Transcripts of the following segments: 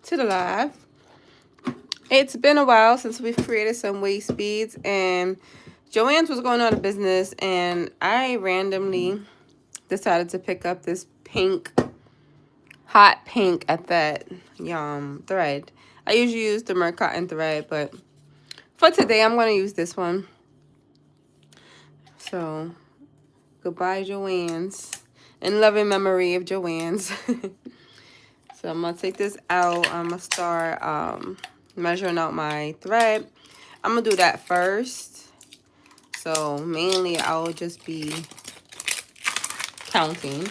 to the live. It's been a while since we've created some waist beads, and Joann's was going out of business, and I randomly decided to pick up this pink, hot pink at that thread. I usually use the Mer Cotton thread, but for today I'm going to use this one. So goodbye, Joann's, in loving memory of Joann's. So I'm gonna take this out. I'm gonna start measuring out my thread. I'm gonna do that first. So mainly I'll just be counting.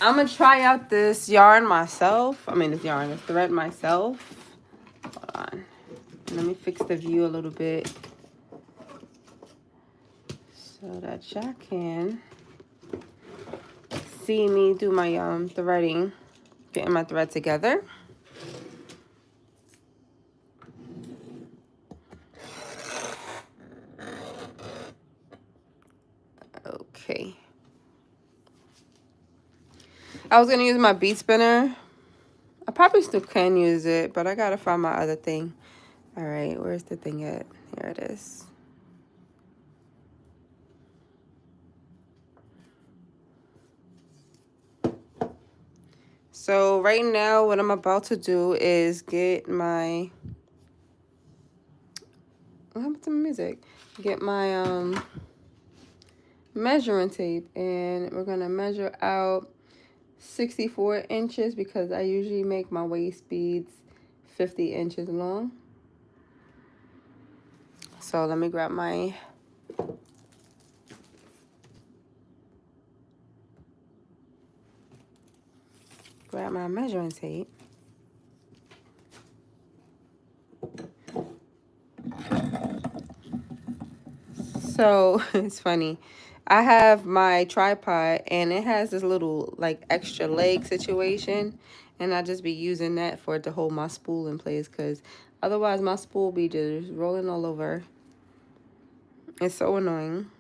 I'm gonna try out this yarn myself. This thread myself. Hold on. Let me fix the view a little bit so that y'all can see me do my threading, getting my thread together. Okay. I was gonna use my bead spinner. I probably still can use it, but I gotta find my other thing. All right, where's the thing at? Here it is. So right now, what I'm about to do is get my, what happened to my music? Get my measuring tape, and we're gonna measure out 64 inches because I usually make my waist beads 50 inches long. So let me grab my measuring tape. So it's funny. I have my tripod and it has this little like extra leg situation, and I just be using that for it to hold my spool in place, because otherwise my spool be just rolling all over. It's so annoying.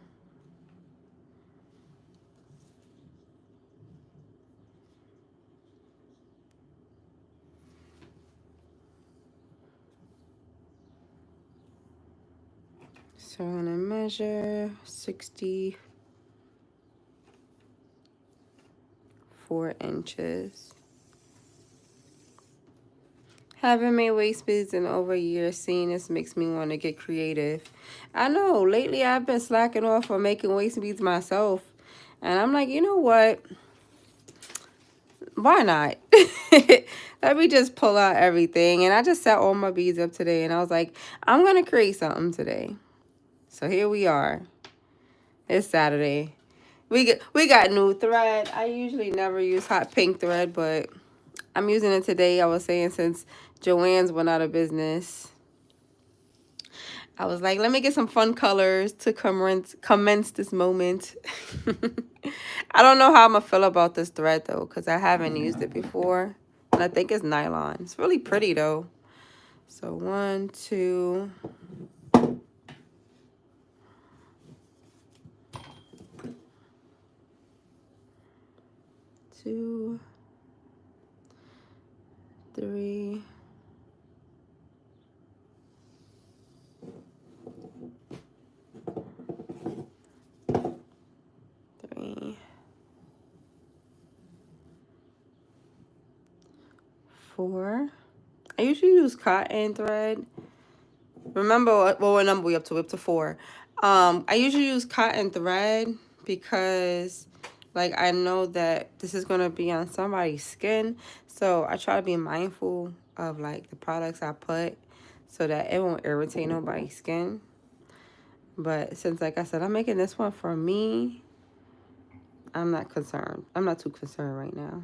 So I'm gonna measure 64 inches. Haven't made waist beads in over a year. Seeing this makes me want to get creative. I know, lately I've been slacking off on making waist beads myself. And I'm like, you know what? Why not? Let me just pull out everything. And I just set all my beads up today. And I was like, I'm going to create something today. So here we are. It's Saturday. We got new thread. I usually never use hot pink thread, but I'm using it today. I was saying since Joann's went out of business, I was like, let me get some fun colors to commence this moment. I don't know how I'm going to feel about this thread, though, because I haven't used it before. And I think it's nylon. It's really pretty, though. So 1, 2... 2, 3, 3, 4. I usually use cotton thread. Remember, what number we up to? We're up to 4. I usually use cotton thread because, like, I know that this is going to be on somebody's skin. So I try to be mindful of, like, the products I put so that it won't irritate nobody's skin. But since, like I said, I'm making this one for me, I'm not concerned. I'm not too concerned right now.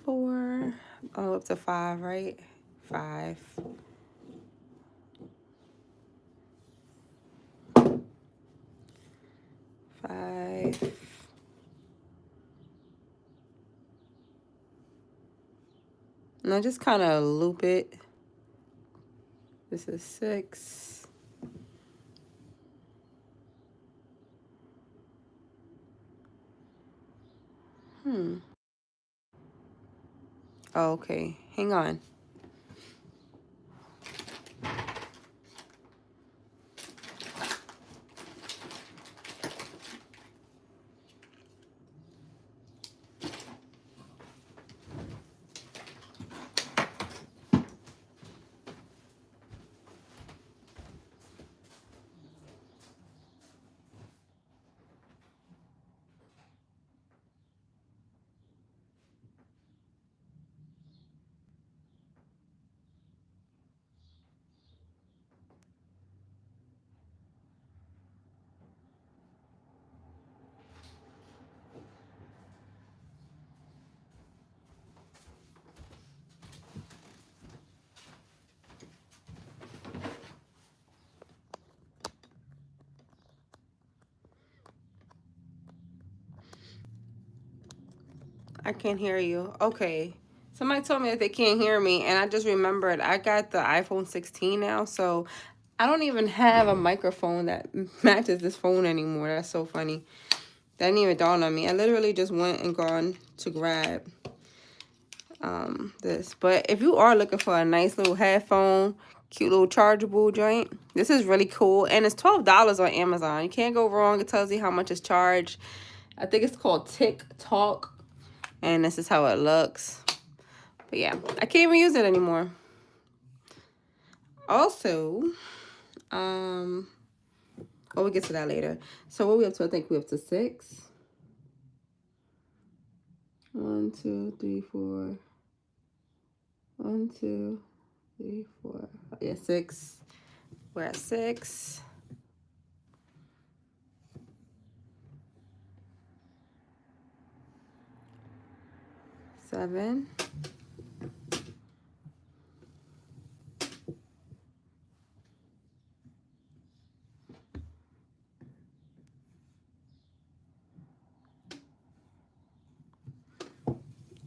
4, oh, up to 5, right? 5. 5. And I just kind of loop it. This is 6. Oh, okay. Hang on. I can't hear you. Okay. Somebody told me that they can't hear me, and I just remembered I got the iPhone 16 now, so I don't even have a microphone that matches this phone anymore. That's so funny. That didn't even dawn on me. I literally just went and gone to grab this. But if you are looking for a nice little headphone, cute little chargeable joint, this is really cool. And it's $12 on Amazon. You can't go wrong. It tells you how much it's charged. I think it's called TikTok. And this is how it looks. But yeah, I can't even use it anymore. Also, oh, we'll get to that later. So what are we up to? I think we're up to 6. 1, 2, 3, 4. 1, 2, 3, 4. Yeah, 6. We're at 6. 7.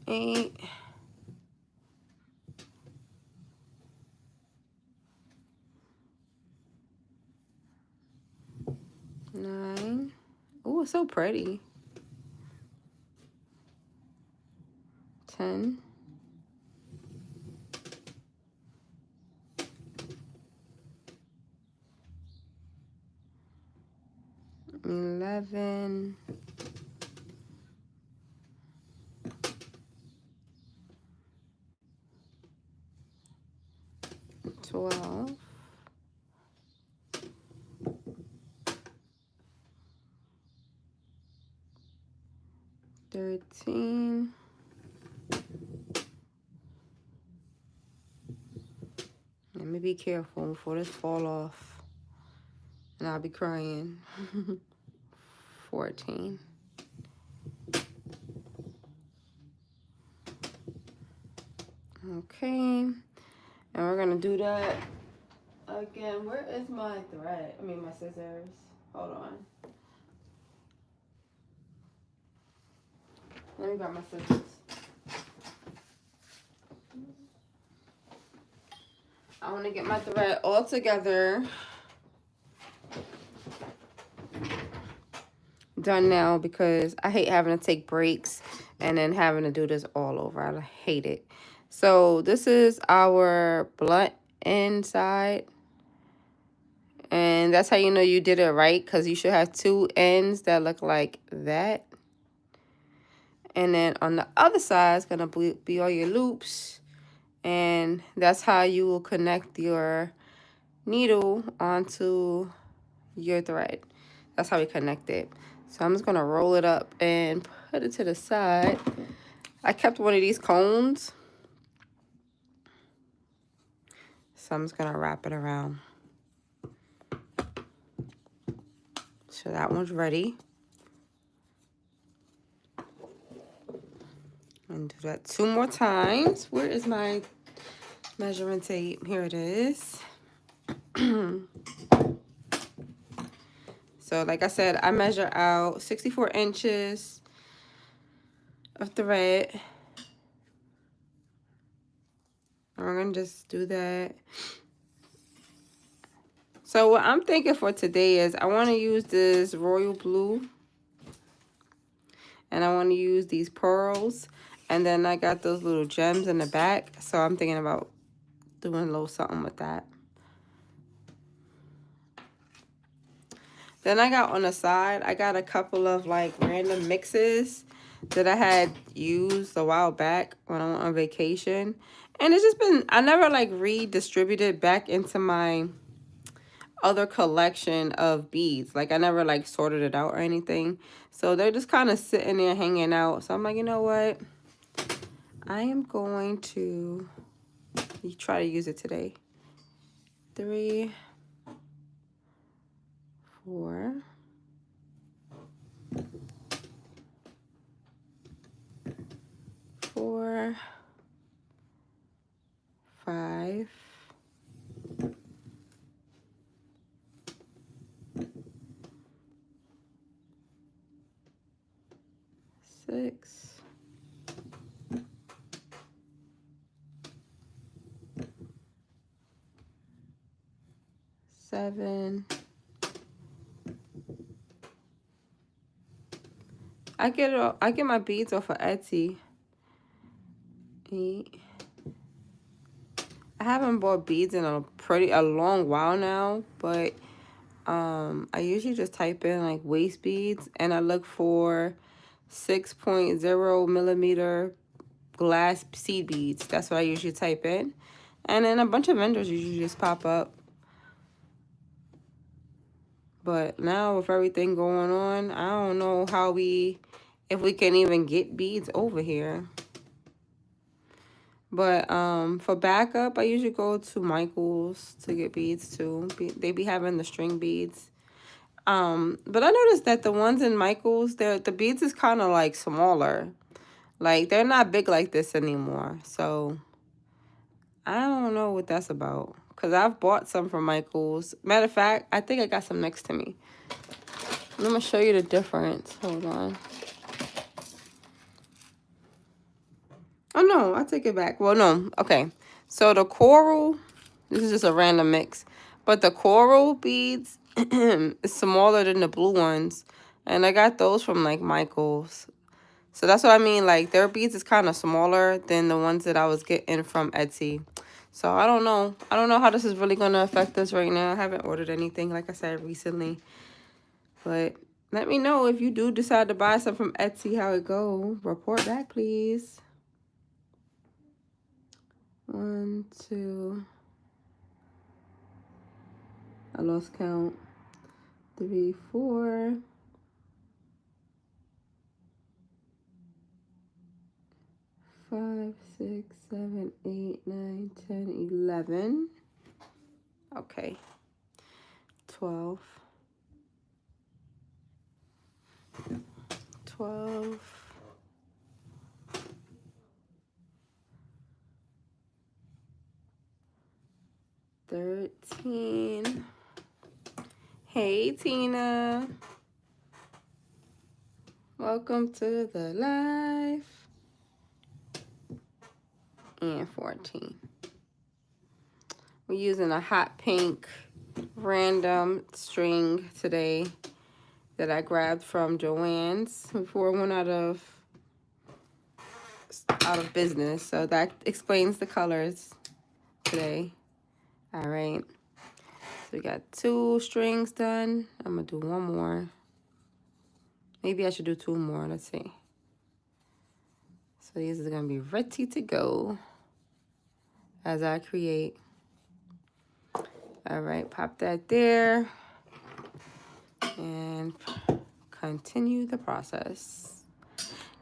8. 9. Oh, it's so pretty. 10. 11. 12. 13. Let me be careful before this fall off. And I'll be crying. 14. Okay. And we're going to do that again. Where is my thread? I mean, my scissors. Hold on. Let me grab my scissors. I want to get my thread all together. Done now because I hate having to take breaks and then having to do this all over. I hate it. So this is our blunt inside. And that's how you know you did it right, because you should have 2 ends that look like that. And then on the other side is going to be all your loops. And that's how you will connect your needle onto your thread. That's how we connect it. So I'm just going to roll it up and put it to the side. I kept one of these cones. So I'm just going to wrap it around. So that one's ready. And do that 2 more times. Where is my measuring tape? Here it is. So like I said, I measure out 64 inches of thread. And we're going to just do that. So what I'm thinking for today is I want to use this royal blue. And I want to use these pearls. And then I got those little gems in the back. So I'm thinking about doing a little something with that. Then I got on the side, I got a couple of like random mixes that I had used a while back when I went on vacation. And it's just been, I never like redistributed back into my other collection of beads. Like I never like sorted it out or anything. So they're just kind of sitting there hanging out. So I'm like, you know what? I am going to try to use it today. 3, 4, 4, 5, 6, 7. I get my beads off of Etsy. 8. I haven't bought beads in a long while now, but I usually just type in like waist beads and I look for 6.0 millimeter glass seed beads. That's what I usually type in. And then a bunch of vendors usually just pop up. But now with everything going on, I don't know if we can even get beads over here. But for backup, I usually go to Michael's to get beads too. They be having the string beads. But I noticed that the ones in Michael's, the beads is kind of like smaller. Like they're not big like this anymore. So I don't know what that's about. Because I've bought some from Michael's. Matter of fact, I think I got some next to me. I'm going to show you the difference. Hold on. Oh, no. I take it back. Well, no. Okay. So the coral, this is just a random mix. But the coral beads is smaller than the blue ones. And I got those from, like, Michael's. So that's what I mean. Like, their beads is kind of smaller than the ones that I was getting from Etsy. So I don't know. I don't know how this is really going to affect us right now. I haven't ordered anything, like I said, recently. But let me know if you do decide to buy some from Etsy, how it go. Report back, please. 1, 2. I lost count. 3, 4. 5, 6, 7, 8, 9, 10, 11. Okay. 12. 12. 13. Hey, Tina. Welcome to the live. And 14. We're using a hot pink random string today that I grabbed from Joann's before it went out of business. So that explains the colors today. All right. So we got 2 strings done. I'm going to do 1 more. Maybe I should do 2 more. Let's see. So these are going to be ready to go as I create. All right. Pop that there. And continue the process.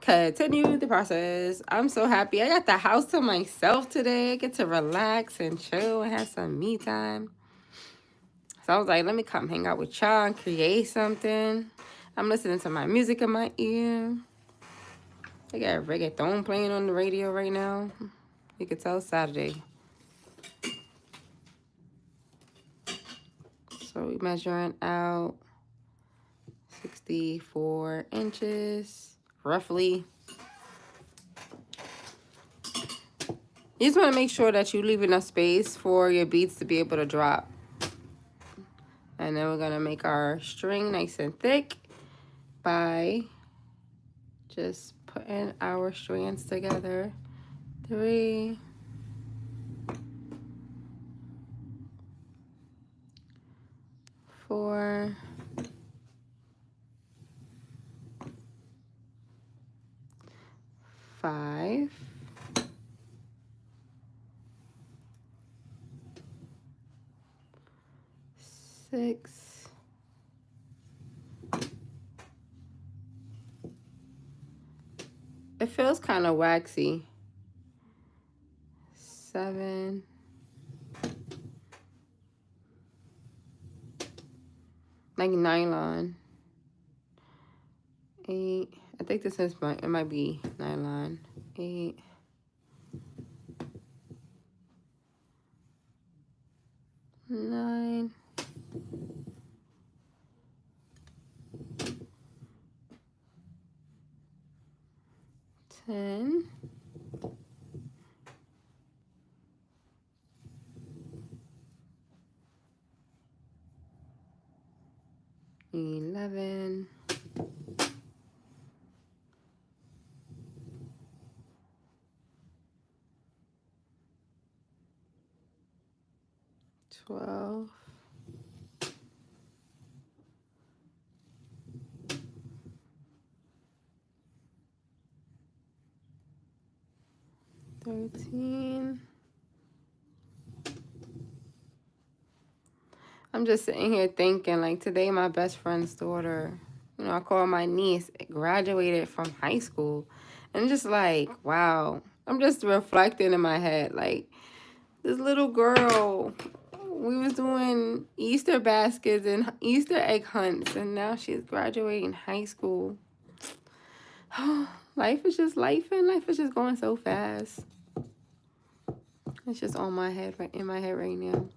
Continue the process. I'm so happy. I got the house to myself today. I get to relax and chill and have some me time. So I was like, let me come hang out with y'all and create something. I'm listening to my music in my ear. I got reggaeton playing on the radio right now. You can tell it's Saturday. So we're measuring out 64 inches, roughly. You just want to make sure that you leave enough space for your beads to be able to drop. And then we're going to make our string nice and thick by just putting our strands together. 3, 4, 5, 6, 7. It feels kind of waxy. 7, like nylon. 8. I think this is it might be nylon. 8, 9, 10, 11, 12, 13. I'm just sitting here thinking, like, today my best friend's daughter, you know, I call her my niece, graduated from high school. And just like, wow. I'm just reflecting in my head, like, this little girl, we was doing Easter baskets and Easter egg hunts, and now she's graduating high school. Life is just life, and life is just going so fast. It's just on my head, in my head right now.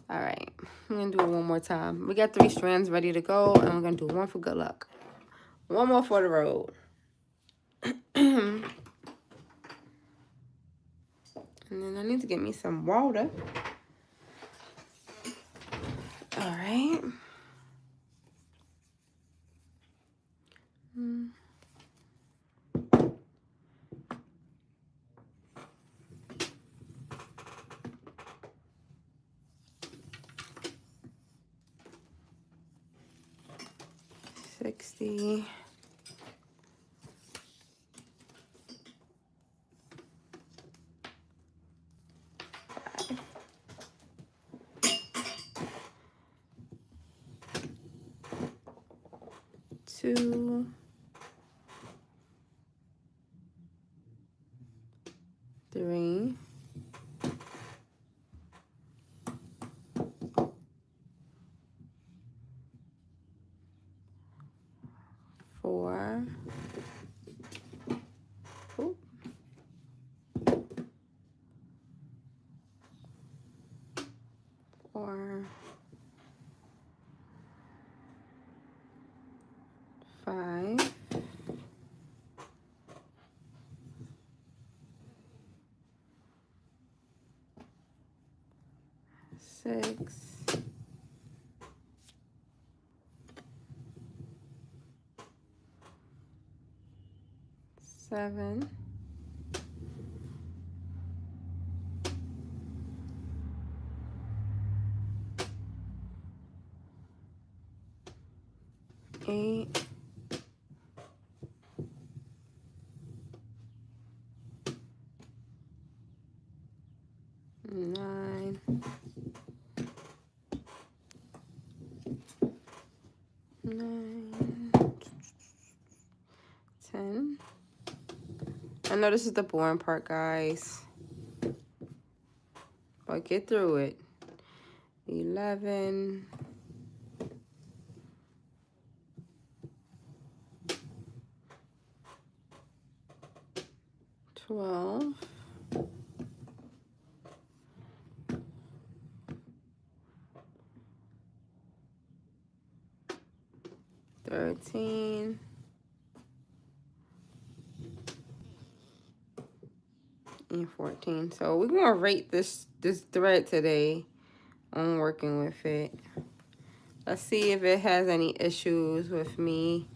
All right, I'm gonna do it one more time. We got 3 strands ready to go, and we're gonna do 1 for good luck. 1 more for the road. And then I need to get me some water. All right. 60. 2, 3, 4, 4, 5, 6, 7, 8, 9, 10. I know this is the boring part, guys, but get through it. 11, 12, 13, and 14. So we're gonna rate this thread today on working with it. Let's see if it has any issues with me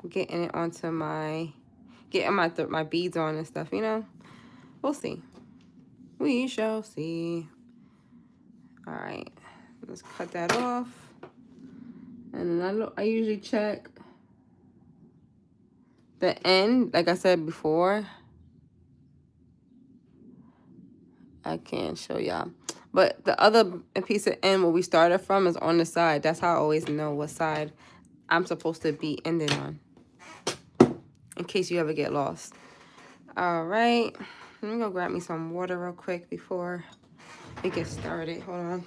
getting it onto getting my beads on and stuff, you know. We'll see. We shall see. All right, let's cut that off. And then I usually check the end, like I said before. I can't show y'all. But the other piece of end where we started from is on the side. That's how I always know what side I'm supposed to be ending on, in case you ever get lost. All right. Let me go grab me some water real quick before we get started. Hold on.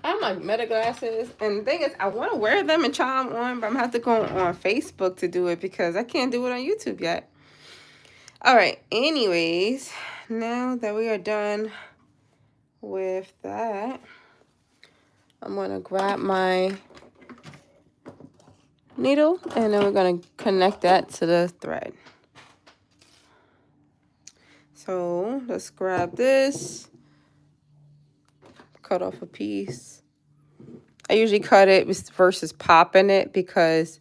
I have my Meta glasses, and the thing is, I want to wear them and try them on, but I'm going to have to go on Facebook to do it because I can't do it on YouTube yet. All right, anyways, now that we are done with that, I'm going to grab my needle, and then we're going to connect that to the thread. So let's grab this, cut off a piece. I usually cut it versus popping it because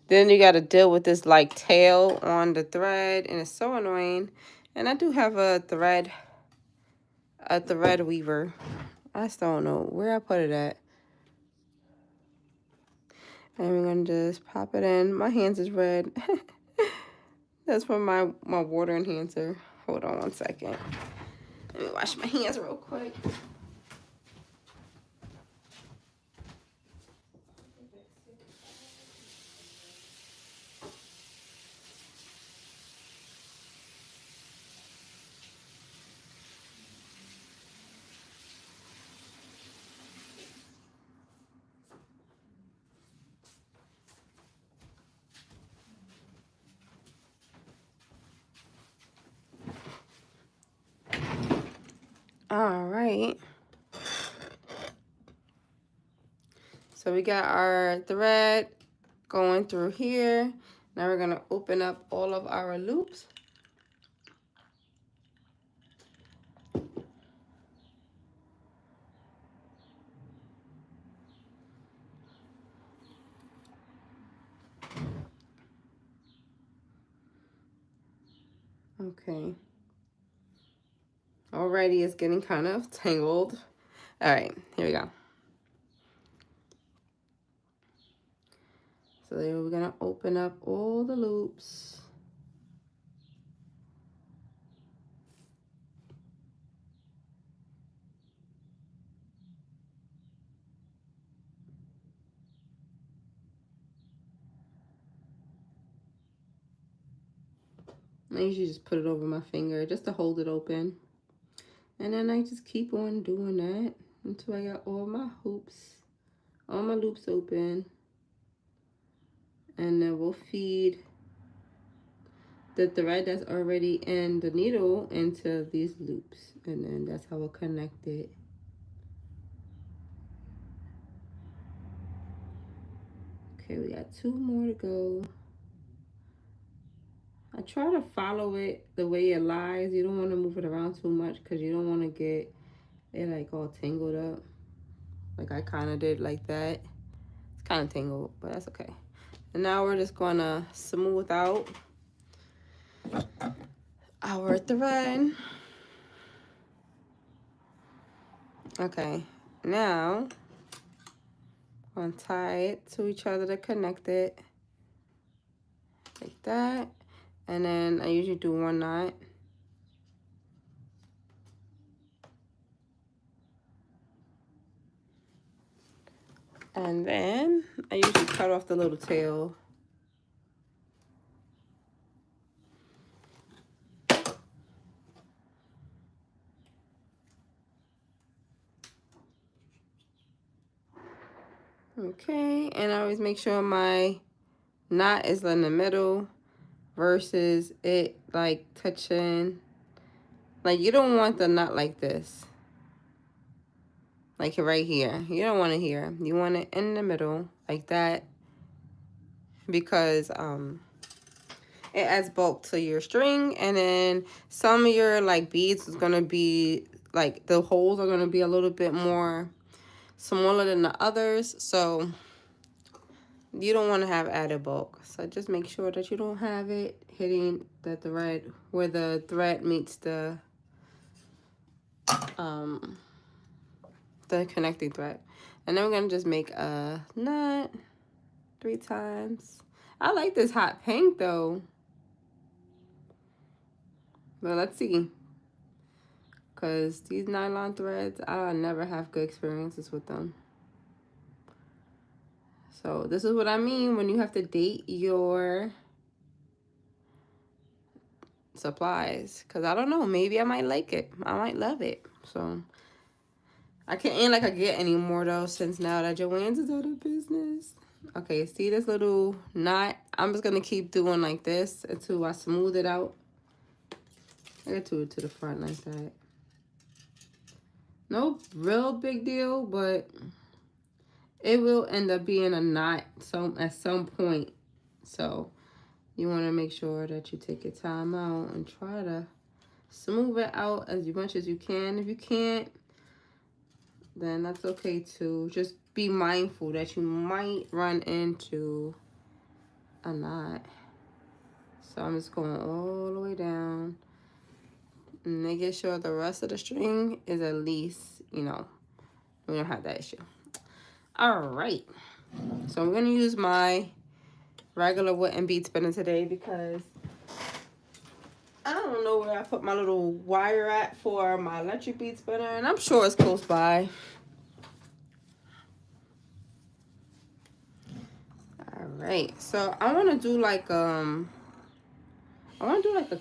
then you got to deal with this like tail on the thread, and it's so annoying. And I do have a thread weaver. I just don't know where I put it at. And we're going to just pop it in. My hands is red. That's from my water enhancer. Hold on one second. Let me wash my hands real quick. All right. So we got our thread going through here. Now we're going to open up all of our loops. Okay. Already it's getting kind of tangled. All right, here we go. So then we're gonna open up all the loops. I usually just put it over my finger just to hold it open. And then I just keep on doing that until I got all my loops open. And then we'll feed the thread that's already in the needle into these loops. And then that's how we'll connect it. Okay, we got 2 more to go. I try to follow it the way it lies. You don't want to move it around too much because you don't want to get it like all tangled up. Like I kind of did like that. It's kind of tangled, but that's okay. And now we're just going to smooth out our thread. Okay, now I'm gonna tie it to each other to connect it like that. And then I usually do one knot. And then I usually cut off the little tail. Okay, and I always make sure my knot is in the middle versus it like touching. Like you don't want the knot like this. Like right here. You don't want it here. You want it in the middle like that because it adds bulk to your string, and then some of your like beads is gonna be like the holes are gonna be a little bit more smaller than the others, so you don't want to have added bulk. So just make sure that you don't have it hitting the thread where the thread meets the connecting thread. And then we're gonna just make a knot 3 times. I like this hot pink though. But let's see. Because these nylon threads, I never have good experiences with them. So this is what I mean when you have to date your supplies. Because I don't know, maybe I might like it. I might love it. So I can't act like I get any more though, since now that Joann's is out of business. Okay, see this little knot? I'm just going to keep doing like this until I smooth it out. I got to it to the front like that. No real big deal, but it will end up being a knot at some point. So you want to make sure that you take your time out and try to smooth it out as much as you can. If you can't, then that's okay too. Just be mindful that you might run into a knot. So I'm just going all the way down and making sure the rest of the string is at least, you know, we don't have that issue. All right. So I'm going to use my regular wooden bead spinner today because I don't know where I put my little wire at for my electric bead spinner, and I'm sure it's close by. All right, so I want to do like a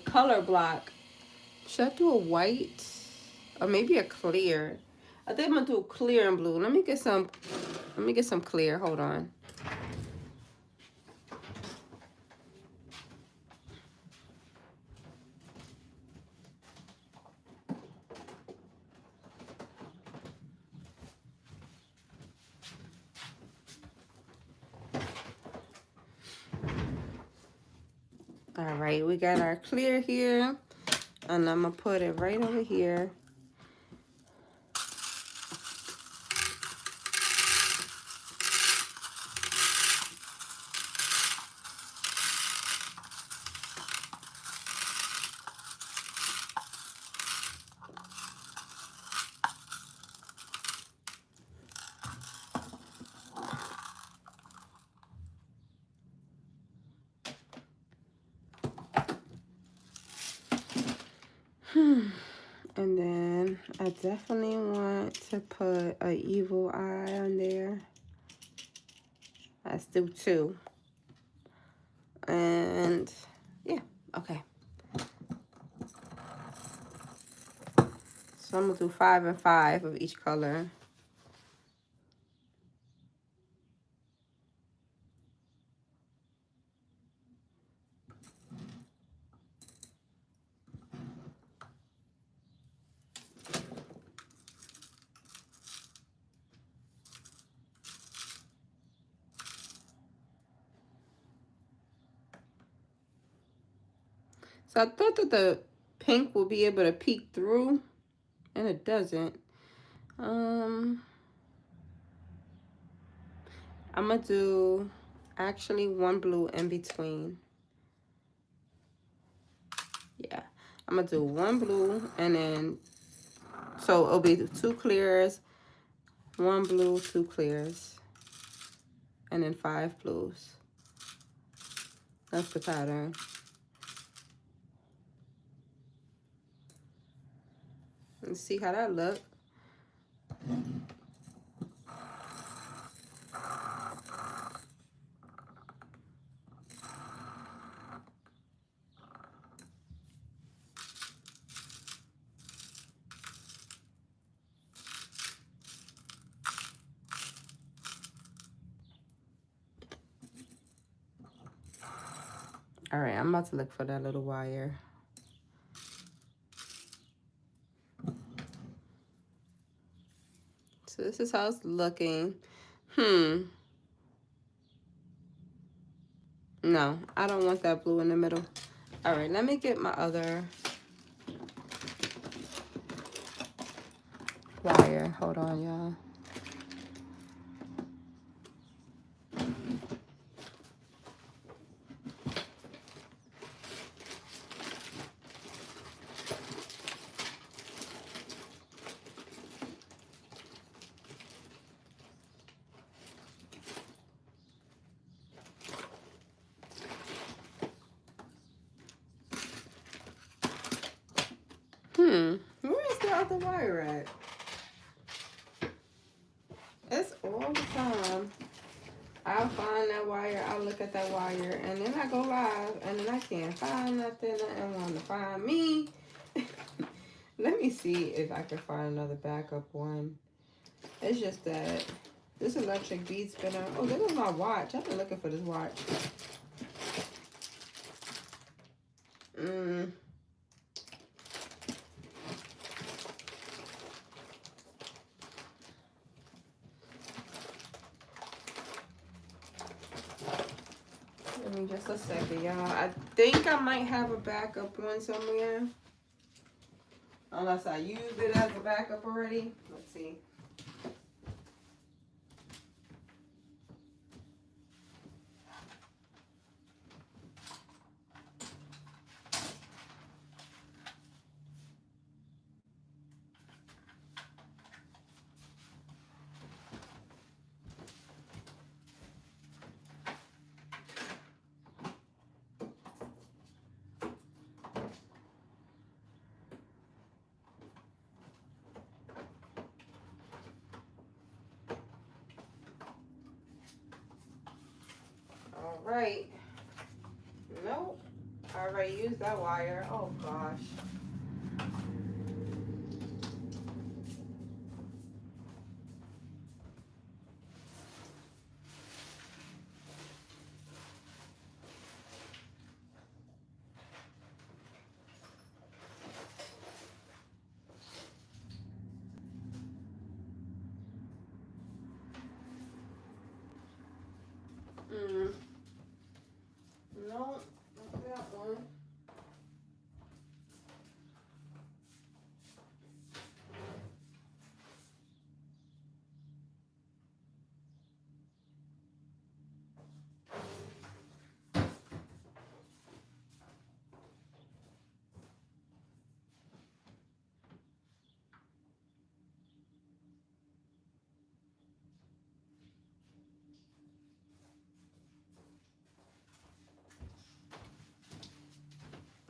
color block. Should I do a white or maybe a clear? I think I'm gonna do clear and blue. Let me get some clear. Hold on. All right, we got our clear here, and I'm gonna put it right over here. And then I definitely want to put an evil eye on there. Let's do 2. And yeah, okay. So I'm gonna do 5 and 5 of each color. So I thought that the pink will be able to peek through, and it doesn't. I'm gonna do actually 1 blue in between. I'm gonna do 1 blue, and then so it'll be 2 clears 1 blue, 2 clears, and then 5 blues. That's the pattern. Let's see how that look. All right, I'm about to look for that little wire. So this is how it's looking. No, I don't want that blue in the middle. All right, let me get my other wire. Hold on, y'all. Where is the other wire at? It's all the time. I'll find that wire, I'll look at that wire, and then I go live, and then I can't find nothing, nothing want to find me. Let me see if I can find another backup one. It's just that this electric bead spinner. Oh, this is my watch. I've been looking for this watch. Give me just a second, y'all. I think I might have a backup one somewhere. Unless I used it as a backup already. Let's see. All right. Nope. I already used that wire. Oh, gosh. No, not that one.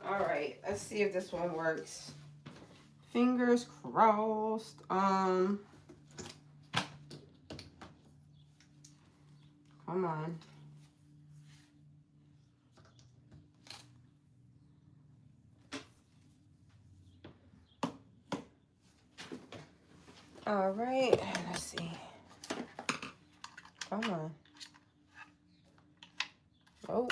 All right, let's see if this one works. Fingers crossed. Come on. All right, let's see. Come on. Oh.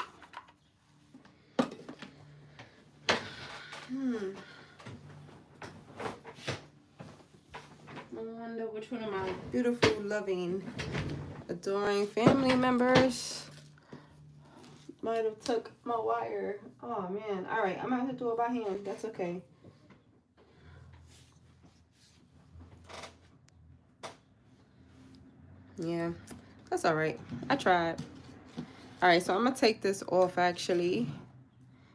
I wonder which one of my beautiful, loving, adoring family members might have took my wire. Oh, man. All right, I'm going to have to do it by hand. That's okay. Yeah, that's all right. I tried. All right, so I'm going to take this off, actually,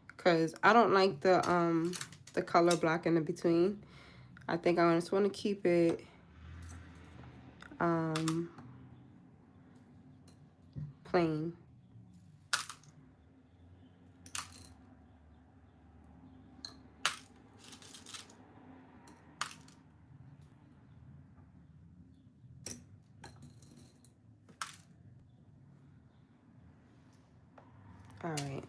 because I don't like the color block in the between. I think I just want to keep it plain. All right.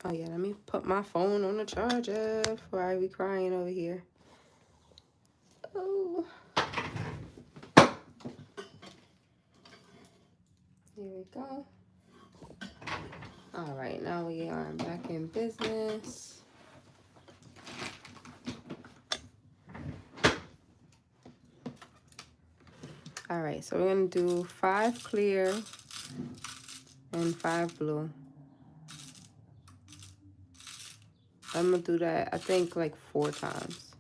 Oh yeah, let me put my phone on the charger before I be crying over here. Oh. Here we go. All right, now we are back in business. All right, so we're gonna do 5 clear and 5 blue. I'm gonna do that, I think, like 4 times.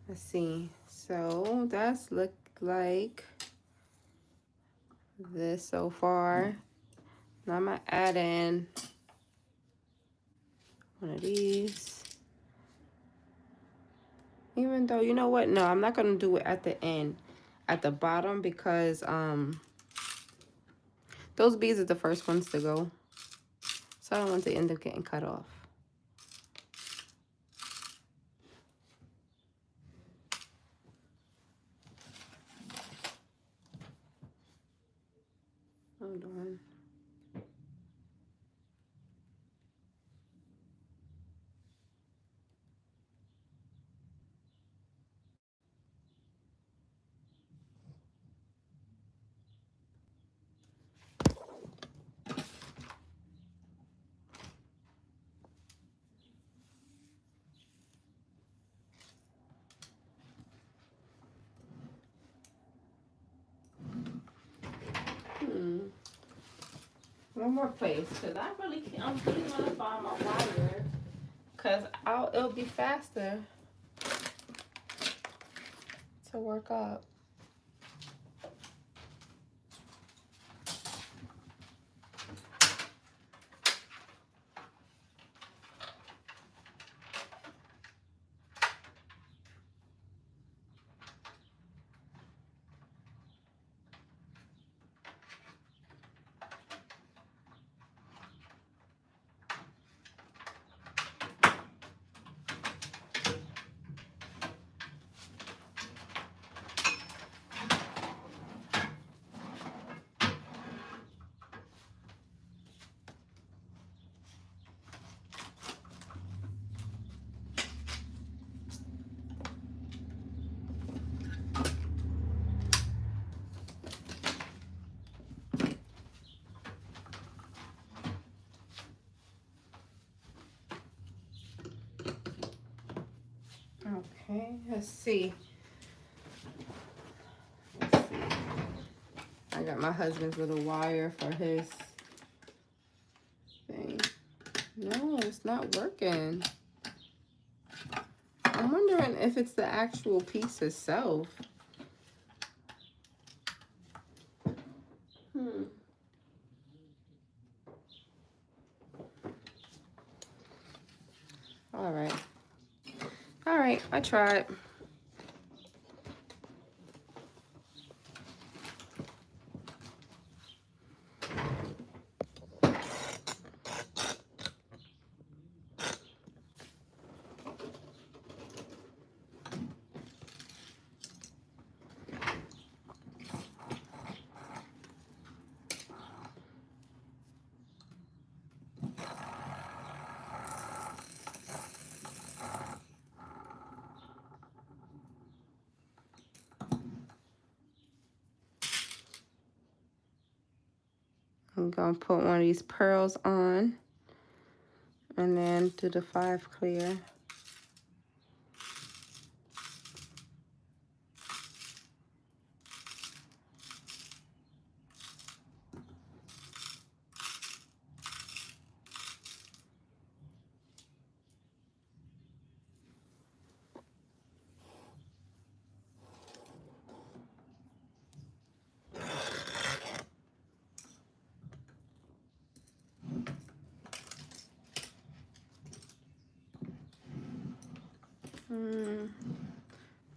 Let's see. So that's looked like this so far. Now I'm gonna add in one of these. Even though, you know what? No, I'm not gonna do it at the end, at the bottom, because those beads are the first ones to go. So I don't want to end up getting cut off. Hold on. One more place, because I really can't. I'm really gonna find my wire, because it'll be faster to work up. Okay, let's see. I got my husband's little wire for his thing. No, it's not working. I'm wondering if it's the actual piece itself. All right. All right, I tried. I'm gonna put one of these pearls on. And then do the 5 clear.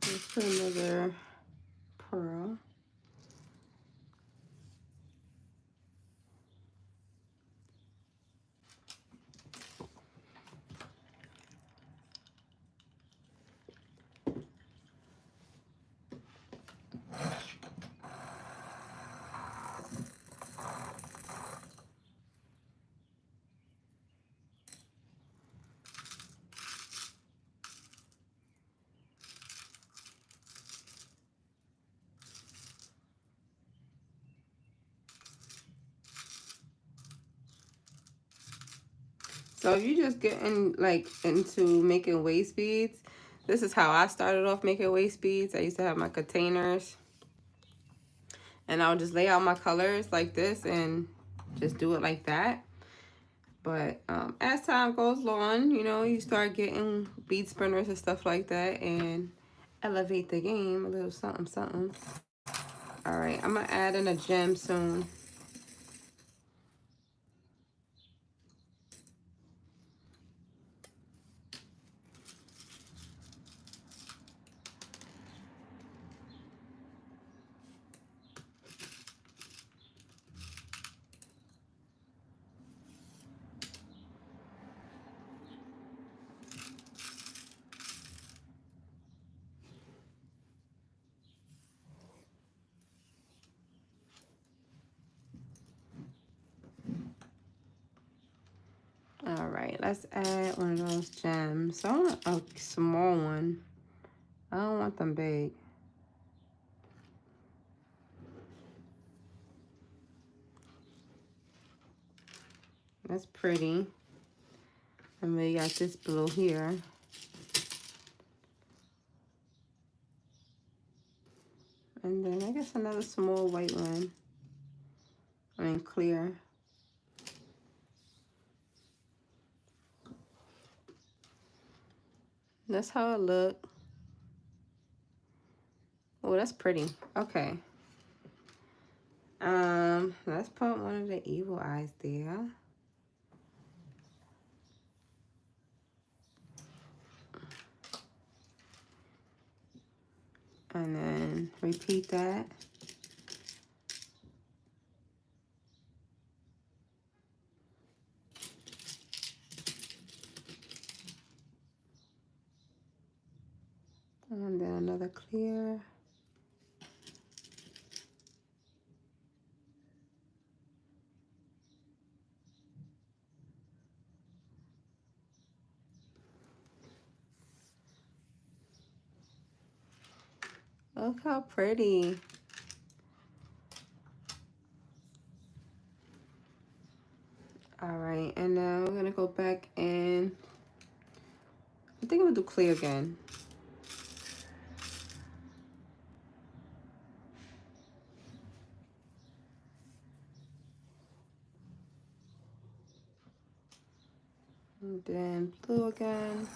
Let's put another pearl. So if you just getting like into making waist beads, this is how I started off making waist beads. I used to have my containers and I would just lay out my colors like this and just do it like that. But as time goes on, you know, you start getting bead spinners and stuff like that and elevate the game a little something, something. All right, I'm gonna add in a gem soon. All right, let's add one of those gems. I want a small one. I don't want them big. That's pretty. And we got this blue here. And then I guess another small white one. I mean clear. That's how it look. Oh, that's pretty. Okay. Let's put one of the evil eyes there. And then repeat that. And then another clear. Look how pretty. All right, and now we're gonna go back and I think I'm gonna do clear again. And then blue again.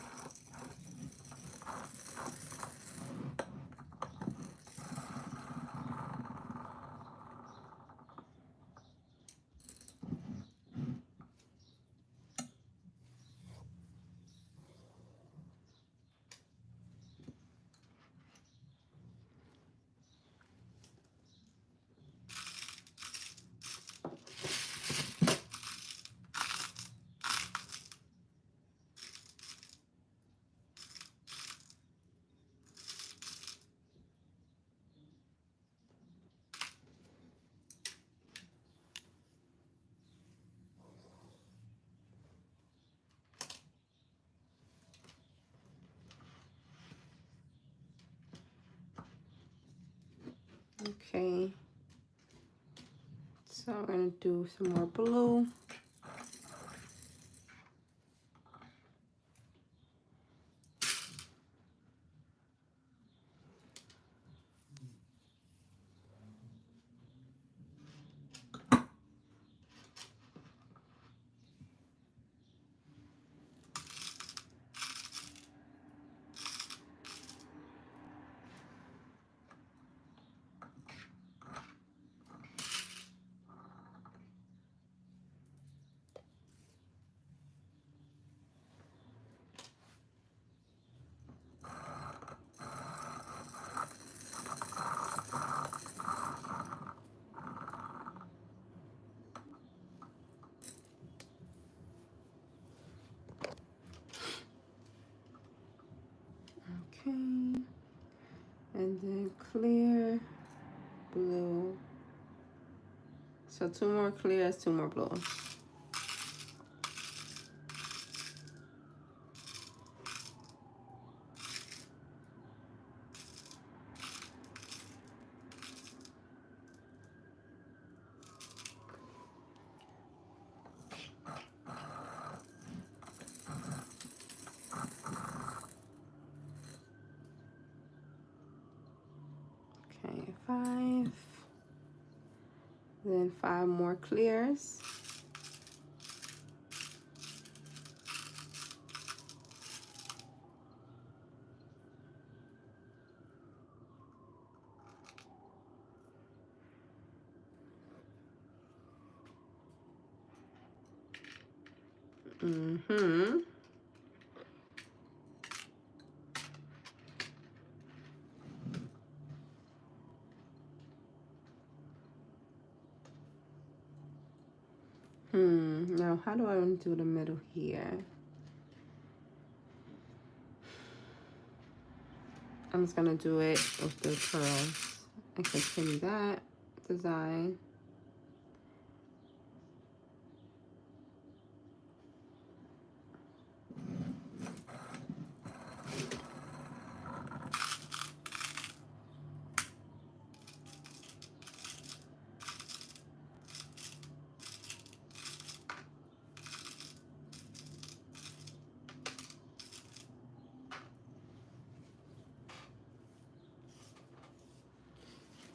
Okay. So I'm gonna do some more blue. Okay. And then clear, blue. So 2 more clears, 2 more blues. Okay, 5. Then 5 more clears. Mm-hmm. Now how do I do the middle here? I'm just gonna do it with the curls and continue that design.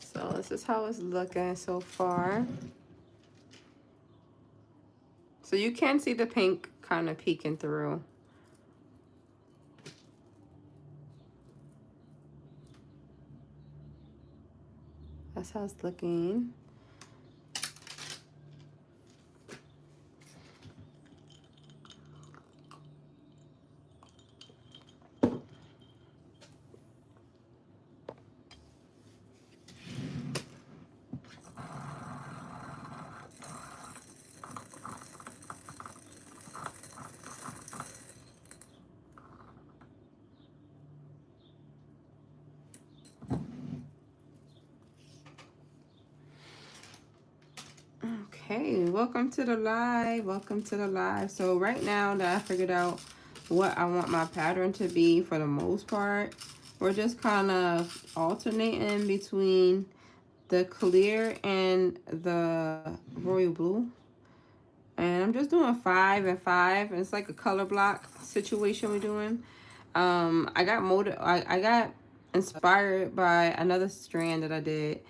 So this is how it's looking so far. So you can see the pink kind of peeking through. That's how it's looking. Okay, welcome to the live. Welcome to the live. So right now that I figured out what I want my pattern to be for the most part, we're just kind of alternating between the clear and the royal blue. And I'm just doing 5 and 5. It's like a color block situation we're doing. I got inspired by another strand that I did,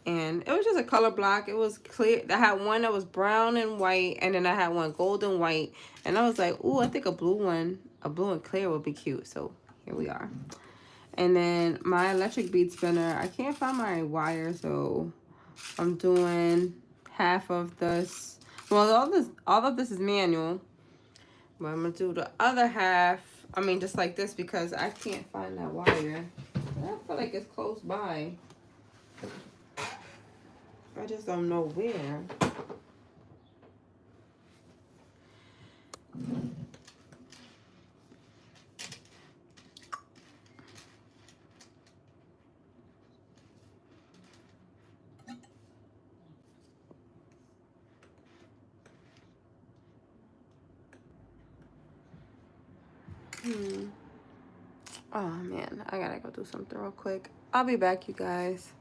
and it was just a color block. It was clear. I had one that was brown and white, and then I had one golden white, and I was like, ooh, I think a blue and clear would be cute. So here we are. And then my electric bead spinner, I can't find my wire, so I'm doing half of this. Well, all of this is manual, but I'm gonna do the other half. I mean, just like this, because I can't find that wire. I feel like it's close by. I just don't know where. Oh man, I gotta go do something real quick. I'll be back, you guys.